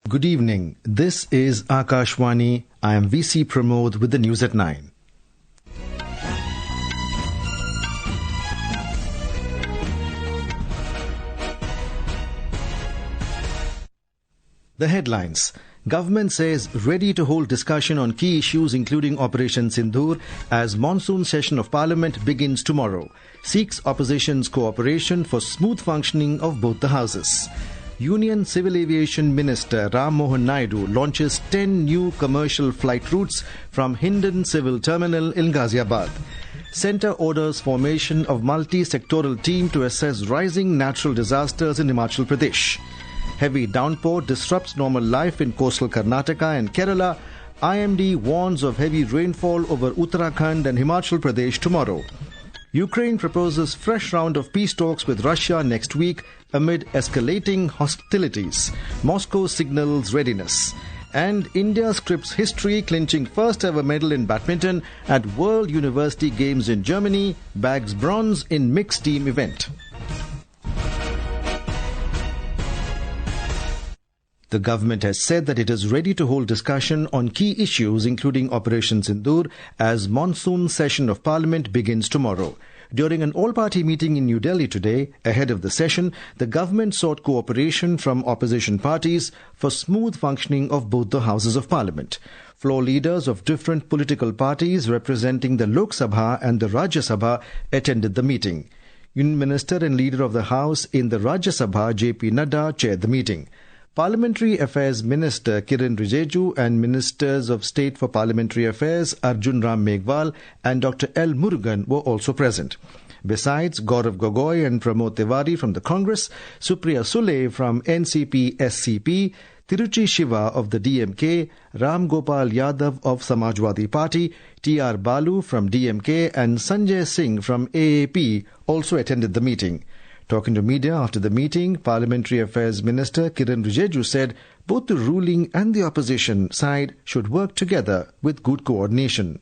Good evening. This is Akashwani. I am VC Pramod with the news at 9. The headlines. Government says ready to hold discussion on key issues including Operation Sindoor as monsoon session of Parliament begins tomorrow. Seeks opposition's cooperation for smooth functioning of both the houses. Union Civil Aviation Minister Ram Mohan Naidu launches 10 new commercial flight routes from Hindon Civil Terminal in Ghaziabad. Centre orders formation of multi-sectoral team to assess rising natural disasters in Himachal Pradesh. Heavy downpour disrupts normal life in coastal Karnataka and Kerala. IMD warns of heavy rainfall over Uttarakhand and Himachal Pradesh tomorrow. Ukraine proposes fresh round of peace talks with Russia next week amid escalating hostilities. Moscow signals readiness. And India scripts history, clinching first ever medal in badminton at World University Games in Germany, bags bronze in mixed team event. The government has said that it is ready to hold discussion on key issues including Operation Sindoor as monsoon session of Parliament begins tomorrow. During an all-party meeting in New Delhi today, ahead of the session, the government sought cooperation from opposition parties for smooth functioning of both the houses of Parliament. Floor leaders of different political parties representing the Lok Sabha and the Rajya Sabha attended the meeting. Union Minister and Leader of the House in the Rajya Sabha, J.P. Nadda, chaired the meeting. Parliamentary Affairs Minister Kiren Rijiju and Ministers of State for Parliamentary Affairs Arjun Ram Meghwal and Dr. L. Murugan were also present. Besides Gaurav Gogoi and Pramod Tiwari from the Congress, Supriya Sule from NCP-SCP, Tiruchi Shiva of the DMK, Ram Gopal Yadav of Samajwadi Party, T.R. Balu from DMK and Sanjay Singh from AAP also attended the meeting. Talking to media after the meeting, Parliamentary Affairs Minister Kiren Rijiju said both the ruling and the opposition side should work together with good coordination.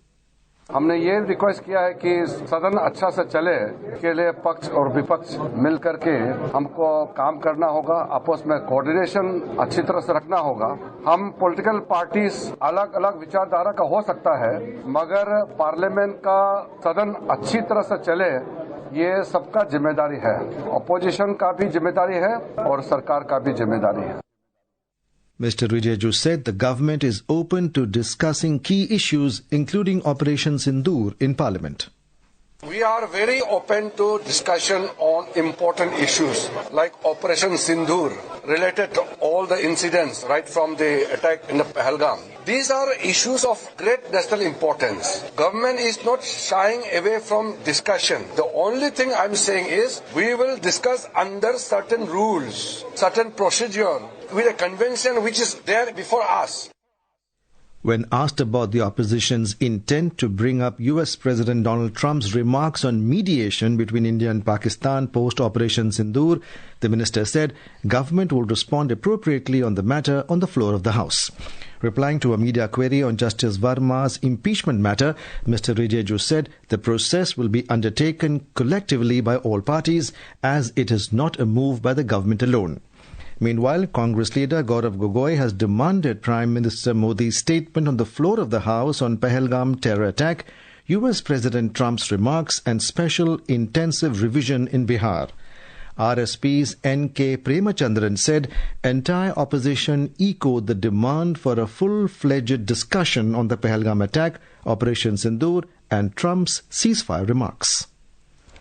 हमने ये request किया है कि सदन अच्छा से चले के लिए पक्ष और विपक्ष मिल करके हमको काम करना होगा, आपस में कोऑर्डिनेशन अच्छी तरह से रखना होगा. हम पॉलिटिकल पार्टीज अलग अलग विचारधारा का हो सकता है, मगर पार्लियामेंट का सदन अच्छी तरह से चले ये सबका जिम्मेदारी है. अपोजिशन का भी जिम्मेदारी है और सरकार का भी जिम्मेदारी है. Mr. Rijiju said the government is open to discussing key issues including Operation Sindoor in Parliament. We are very open to discussion on important issues like Operation Sindoor related to all the incidents right from the attack in the Pahalgam. These are issues of great national importance. Government is not shying away from discussion. The only thing I'm saying is we will discuss under certain rules, certain procedure with a convention which is there before us. When asked about the opposition's intent to bring up US President Donald Trump's remarks on mediation between India and Pakistan post-Operation Sindoor, the minister said government will respond appropriately on the matter on the floor of the House. Replying to a media query on Justice Verma's impeachment matter, Mr. Rijiju said the process will be undertaken collectively by all parties as it is not a move by the government alone. Meanwhile, Congress leader Gaurav Gogoi has demanded Prime Minister Modi's statement on the floor of the House on Pahalgam terror attack, US President Trump's remarks and special intensive revision in Bihar. RSP's N.K. Premachandran said entire opposition echoed the demand for a full-fledged discussion on the Pahalgam attack, Operation Sindoor and Trump's ceasefire remarks.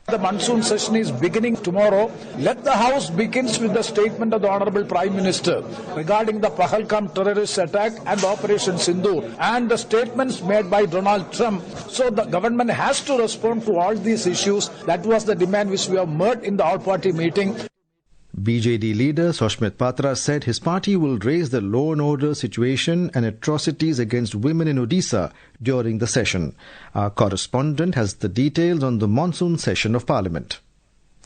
The monsoon session is beginning tomorrow. Let the House begins with the statement of the Honourable Prime Minister regarding the Pahalgam terrorist attack and Operation Sindoor and the statements made by Donald Trump. So the government has to respond to all these issues. That was the demand which we have made in the all-party meeting. BJD leader Soshmit Patra said his party will raise the law and order situation and atrocities against women in Odisha during the session. Our correspondent has the details on the monsoon session of Parliament.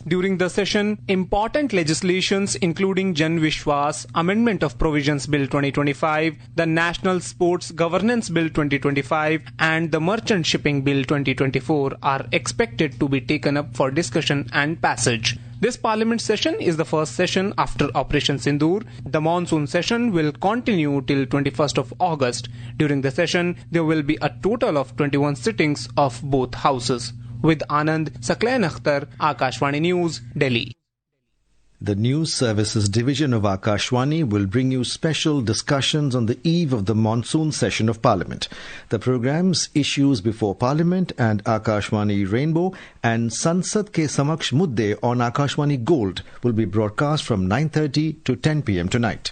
During the session, important legislations including Jan Vishwas, Amendment of Provisions Bill 2025, the National Sports Governance Bill 2025 and the Merchant Shipping Bill 2024 are expected to be taken up for discussion and passage. This parliament session is the first session after Operation Sindoor. The monsoon session will continue till 21st of August. During the session, there will be a total of 21 sittings of both houses. With Anand, Saklain Akhtar, Akashvani News, Delhi. The News Services Division of Akashvani will bring you special discussions on the eve of the monsoon session of Parliament. The programmes Issues Before Parliament and Akashvani Rainbow and Sansad Ke Samaksh Mudde on Akashvani Gold will be broadcast from 9:30 to 10 p.m. tonight.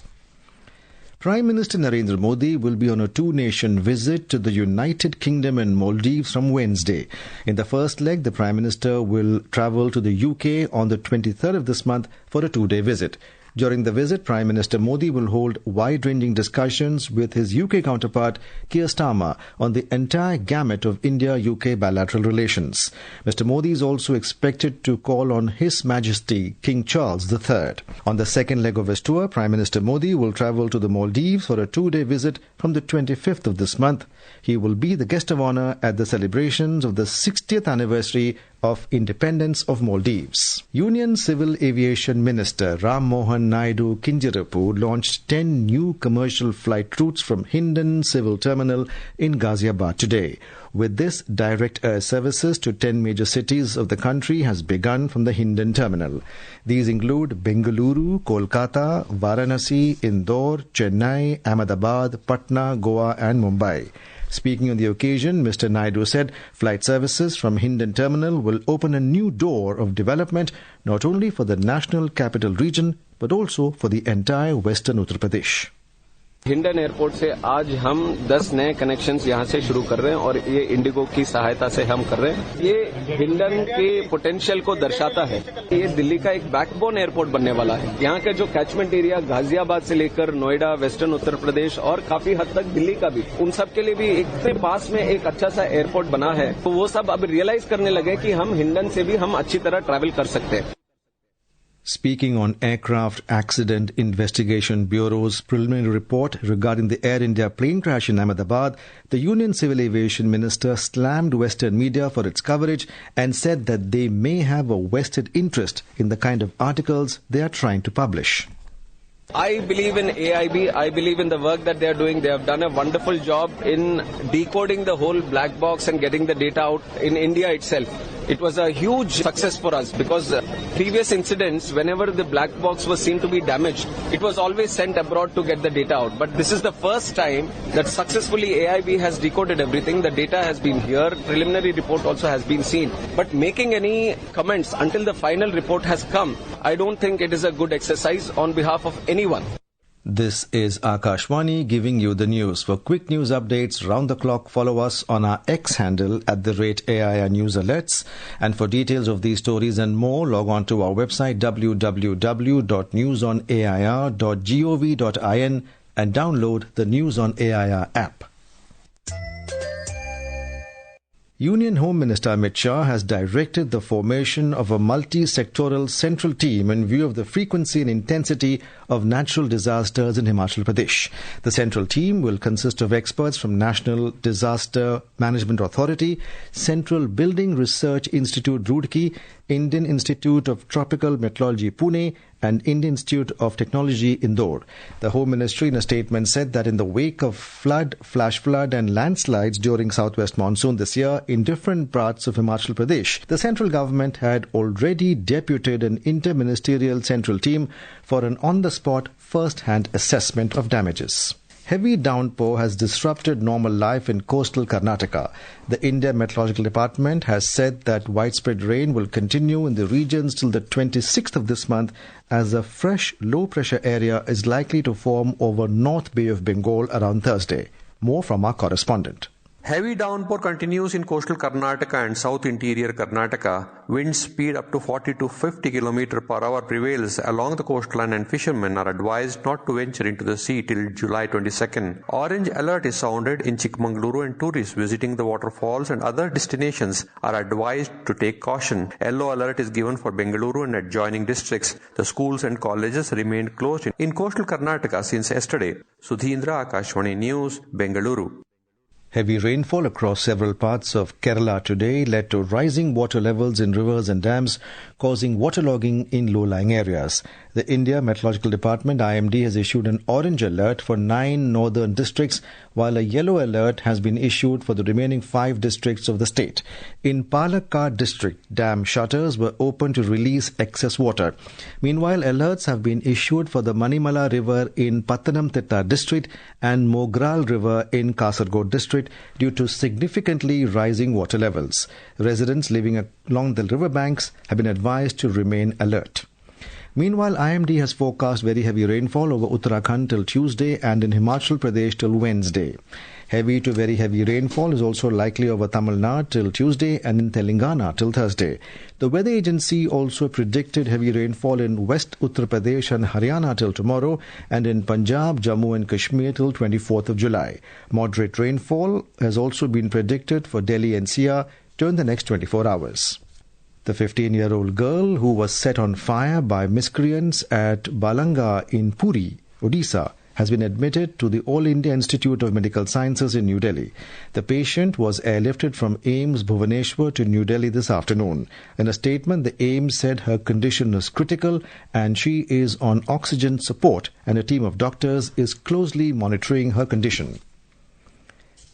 Prime Minister Narendra Modi will be on a two-nation visit to the United Kingdom and Maldives from Wednesday. In the first leg, the Prime Minister will travel to the UK on the 23rd of this month for a two-day visit. During the visit, Prime Minister Modi will hold wide-ranging discussions with his UK counterpart Keir Starmer on the entire gamut of India-UK bilateral relations. Mr. Modi is also expected to call on His Majesty King Charles III. On the second leg of his tour, Prime Minister Modi will travel to the Maldives for a two-day visit from the 25th of this month. He will be the guest of honour at the celebrations of the 60th anniversary of independence of Maldives. Union Civil Aviation Minister Ram Mohan Naidu Kinjirapu launched 10 new commercial flight routes from Hindon Civil Terminal in Ghaziabad today. With this, direct air services to 10 major cities of the country has begun from the Hindon Terminal. These include Bengaluru, Kolkata, Varanasi, Indore, Chennai, Ahmedabad, Patna, Goa and Mumbai. Speaking on the occasion, Mr. Naidu said flight services from Hindon Terminal will open a new door of development not only for the National Capital Region but also for the entire Western Uttar Pradesh. Hindon airport से आज हम 10 नए connections यहां से शुरू कर रहे हैं और ये इंडिगो की सहायता से हम कर रहे हैं। ये हिंडन के पोटेंशियल को दर्शाता है। ये दिल्ली का एक बैकबोन एयरपोर्ट बनने वाला है। यहां के जो कैचमेंट एरिया गाजियाबाद से लेकर नोएडा, वेस्टर्न उत्तर प्रदेश और काफी हद तक दिल्ली का भी, उन सब के लिए भी एक पास में एक अच्छा सा एयरपोर्ट बना है। तो वो सब अब रियलाइज करने लगे कि हम हिंडन से भी हम अच्छी तरह ट्रैवल कर सकते हैं। Speaking on Aircraft Accident Investigation Bureau's preliminary report regarding the Air India plane crash in Ahmedabad, the Union Civil Aviation Minister slammed Western media for its coverage and said that they may have a vested interest in the kind of articles they are trying to publish. I believe in AIB. I believe in the work that they are doing. They have done a wonderful job in decoding the whole black box and getting the data out in India itself. It was a huge success for us because previous incidents, whenever the black box was seen to be damaged, it was always sent abroad to get the data out. But this is the first time that successfully AIB has decoded everything. The data has been here. Preliminary report also has been seen. But making any comments until the final report has come, I don't think it is a good exercise on behalf of anyone. This is Akashvani giving you the news. For quick news updates round the clock, follow us on our X handle @AIR News Alerts. And for details of these stories and more, log on to our website www.newsonair.gov.in and download the News on AIR app. Union Home Minister Amit Shah has directed the formation of a multi-sectoral central team in view of the frequency and intensity of natural disasters in Himachal Pradesh. The central team will consist of experts from National Disaster Management Authority, Central Building Research Institute Roorkee, Indian Institute of Tropical Meteorology Pune and Indian Institute of Technology Indore. The Home Ministry in a statement said that in the wake of flood, flash flood and landslides during southwest monsoon this year in different parts of Himachal Pradesh, the central government had already deputed an interministerial central team for an on-the-spot first-hand assessment of damages. Heavy downpour has disrupted normal life in coastal Karnataka. The India Meteorological Department has said that widespread rain will continue in the regions till the 26th of this month as a fresh low-pressure area is likely to form over North Bay of Bengal around Thursday. More from our correspondent. Heavy downpour continues in coastal Karnataka and south interior Karnataka. Wind speed up to 40 to 50 km per hour prevails along the coastline and fishermen are advised not to venture into the sea till July 22nd. Orange alert is sounded in Chikmagaluru and tourists visiting the waterfalls and other destinations are advised to take caution. Yellow alert is given for Bengaluru and adjoining districts. The schools and colleges remained closed in coastal Karnataka since yesterday. Sudhindra, Akashvani News, Bengaluru. Heavy rainfall across several parts of Kerala today led to rising water levels in rivers and dams, causing waterlogging in low-lying areas. The India Meteorological Department, IMD, has issued an orange alert for 9 northern districts, while a yellow alert has been issued for the remaining 5 districts of the state. In Palakkad district, dam shutters were opened to release excess water. Meanwhile, alerts have been issued for the Manimala River in Pathanamthitta district and Mogral River in Kasaragod district due to significantly rising water levels. Residents living along the riverbanks have been advised to remain alert. Meanwhile, IMD has forecast very heavy rainfall over Uttarakhand till Tuesday and in Himachal Pradesh till Wednesday. Heavy to very heavy rainfall is also likely over Tamil Nadu till Tuesday and in Telangana till Thursday. The weather agency also predicted heavy rainfall in West Uttar Pradesh and Haryana till tomorrow and in Punjab, Jammu and Kashmir till 24th of July. Moderate rainfall has also been predicted for Delhi NCR during the next 24 hours. The 15-year-old girl who was set on fire by miscreants at Balanga in Puri, Odisha, has been admitted to the All India Institute of Medical Sciences in New Delhi. The patient was airlifted from AIIMS Bhubaneswar to New Delhi this afternoon. In a statement, the AIIMS said her condition is critical and she is on oxygen support and a team of doctors is closely monitoring her condition.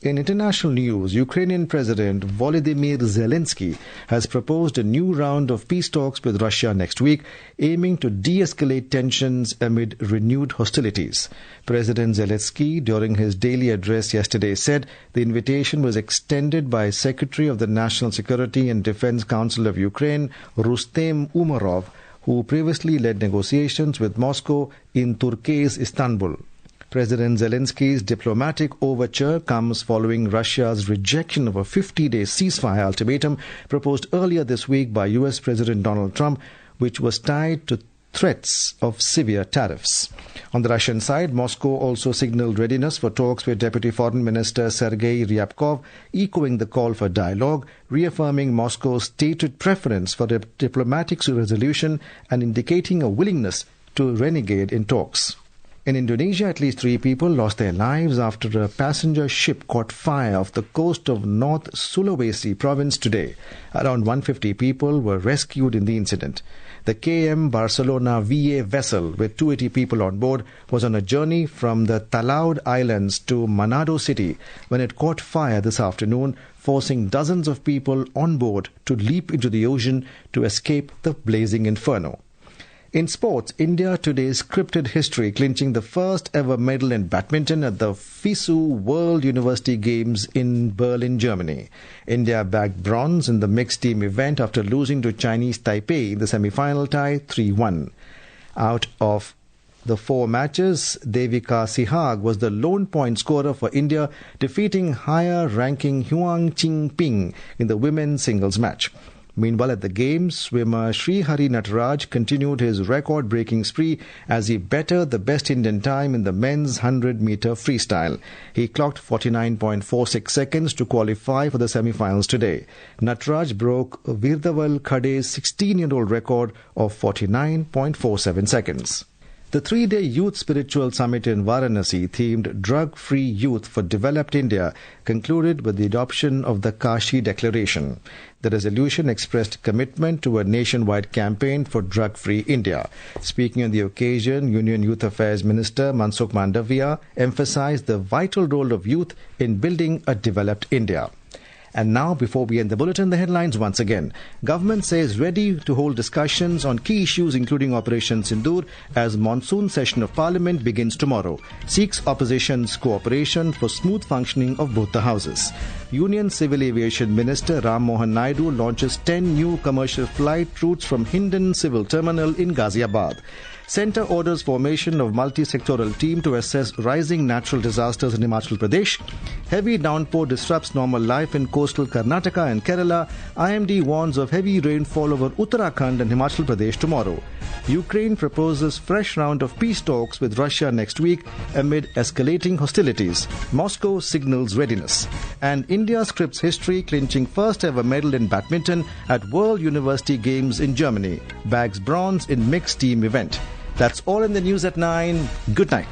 In international news, Ukrainian President Volodymyr Zelensky has proposed a new round of peace talks with Russia next week, aiming to de-escalate tensions amid renewed hostilities. President Zelensky, during his daily address yesterday, said the invitation was extended by Secretary of the National Security and Defense Council of Ukraine, Rustem Umerov, who previously led negotiations with Moscow in Turkey's Istanbul. President Zelensky's diplomatic overture comes following Russia's rejection of a 50-day ceasefire ultimatum proposed earlier this week by US President Donald Trump, which was tied to threats of severe tariffs. On the Russian side, Moscow also signaled readiness for talks with Deputy Foreign Minister Sergei Ryabkov, echoing the call for dialogue, reaffirming Moscow's stated preference for a diplomatic resolution and indicating a willingness to renegade in talks. In Indonesia, at least 3 people lost their lives after a passenger ship caught fire off the coast of North Sulawesi province today. Around 150 people were rescued in the incident. The KM Barcelona VA vessel with 280 people on board was on a journey from the Talaud Islands to Manado City when it caught fire this afternoon, forcing dozens of people on board to leap into the ocean to escape the blazing inferno. In sports, India today scripted history, clinching the first ever medal in badminton at the FISU World University Games in Berlin, Germany. India bagged bronze in the mixed team event after losing to Chinese Taipei in the semi-final tie 3-1. Out of the 4 matches, Devika Sihag was the lone point scorer for India, defeating higher-ranking Huang Qingping in the women's singles match. Meanwhile, at the Games, swimmer Sri Hari Nataraj continued his record-breaking spree as he bettered the best Indian time in the men's 100-meter freestyle. He clocked 49.46 seconds to qualify for the semi-finals today. Nataraj broke Virdaval Khade's 16-year-old record of 49.47 seconds. The 3-day Youth Spiritual Summit in Varanasi, themed Drug-Free Youth for Developed India, concluded with the adoption of the Kashi Declaration. The resolution expressed commitment to a nationwide campaign for drug-free India. Speaking on the occasion, Union Youth Affairs Minister Mansukh Mandavia emphasized the vital role of youth in building a developed India. And now, before we end the bulletin, the headlines once again. Government says ready to hold discussions on key issues including Operation Sindoor as monsoon session of Parliament begins tomorrow. Seeks opposition's cooperation for smooth functioning of both the houses. Union Civil Aviation Minister Ram Mohan Naidu launches 10 new commercial flight routes from Hindon Civil Terminal in Ghaziabad. Centre orders formation of multi-sectoral team to assess rising natural disasters in Himachal Pradesh. Heavy downpour disrupts normal life in coastal Karnataka and Kerala. IMD warns of heavy rainfall over Uttarakhand and Himachal Pradesh tomorrow. Ukraine proposes fresh round of peace talks with Russia next week amid escalating hostilities. Moscow signals readiness. And India scripts history, clinching first ever medal in badminton at World University Games in Germany. Bags bronze in mixed team event. That's all in the news at 9. Good night.